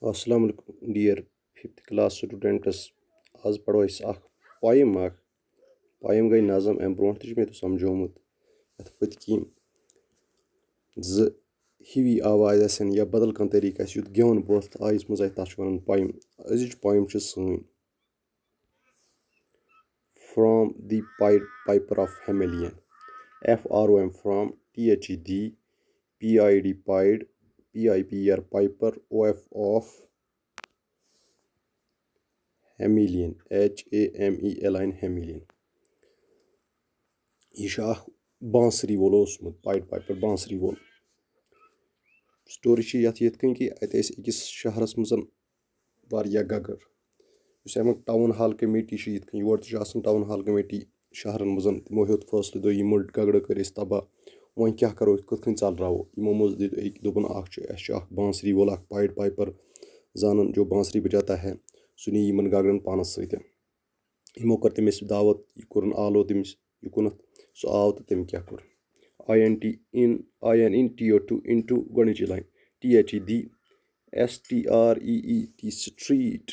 Assalamu alaikum dear fifth class students. आज पढ़ो अस poem poem गई नज़म अम ब्रोट तह मे समझोमुत अथ पत्किन ज हिवी आवाज आसन या बदल कह तरीक आस युथ गेवन ब्रोथ आयस मज तथ वन पोयम अजिच पोयम सन from the piper of Hamelin FROM from THED PID pied PIPR piper OF of Hamelin HAMELIN Hamelin यह बांसरी वोल पाइड पाइपर बांसरी वोल स्टोरी यथ कन कि अकिस शहरस मज गगर अमुक town hall committee your town hall committee शहरन मज तमो हेत फैसले दो यम गगड़ कर तबाह वो क्या करो कथ चलरावो यमो मज दोपन बांसरी वोल पाइड पाइपर जानन जो बांसरी बजाता है सह नी यमन गगड़न पानस सत यमो कर तमिस दावत यह कोर आलो तमिस युकुन सह आव तो तम क्या कोर INTO into गोडनिच line THED STREET street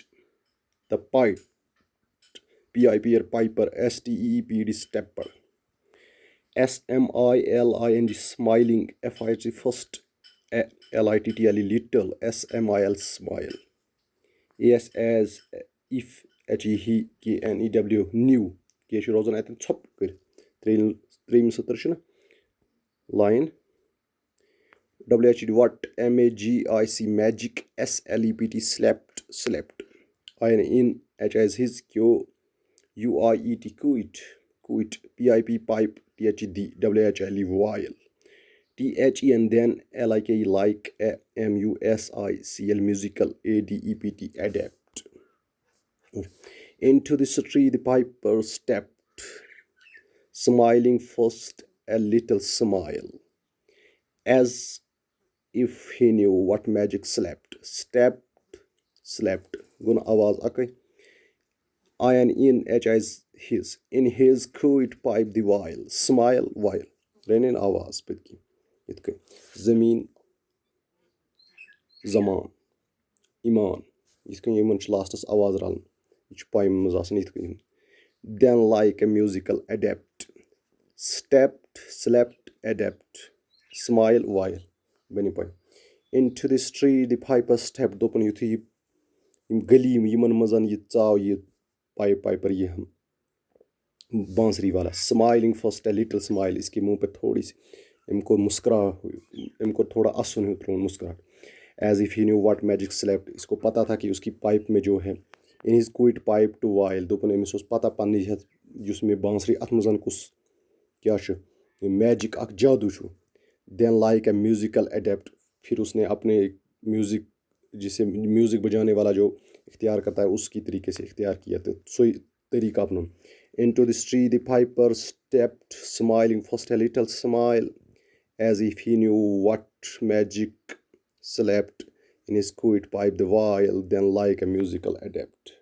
the pipe PIPR piper STEEPD stepper SMILING smiling FIG first LITTLE little SMIL smile AS as if HE KNEW new K रोजान अतन छप कर त्रेम सतर line WHD what MAGIC magic SLEPT slept IN H as his Q UIET quit PIP pipe THD WHLE while THE and then LIK like MUSICL musical ADEPT adapt into the street the piper stepped smiling first a little smile as if he knew what magic slept gun आवाज अकै IN H as his in his quit pipe the while smile while renin आवाज पतकी इतक जमीन जमान ईमान इतक Yemen लास्टस आवाज रलन यह poem मज आसान इतक then like a musical adept stepped slept adapt smile while बनी poem into the street the piper stepped दोपन युथ यम गली यमन मज यह चाव यह पाइपर यह बांसरी वाला smiling first a little smile इसके मुंह पे थोड़ी सी इनको इनको थोड़ा असन हो त्रोन मुस्कुराहट as if he knew what magic slept इसको पता था कि उसकी पाइप में जो है in his quiet pipe the while दोपन अमिस पता पन्नी में बांसरी अत मज कुस क्या मैजिक अख जादू then like a musical adept फिर उसने अपने म्यूजिक जिसे म्यूजिक बजाने वाला जो इख्तियार करता है उसकी तरीके से इख्तियार किया तो सोई तरीका अपना into the street the piper stepped smiling first a little smile as if he knew what magic slept in his quit pipe the while then like a musical adept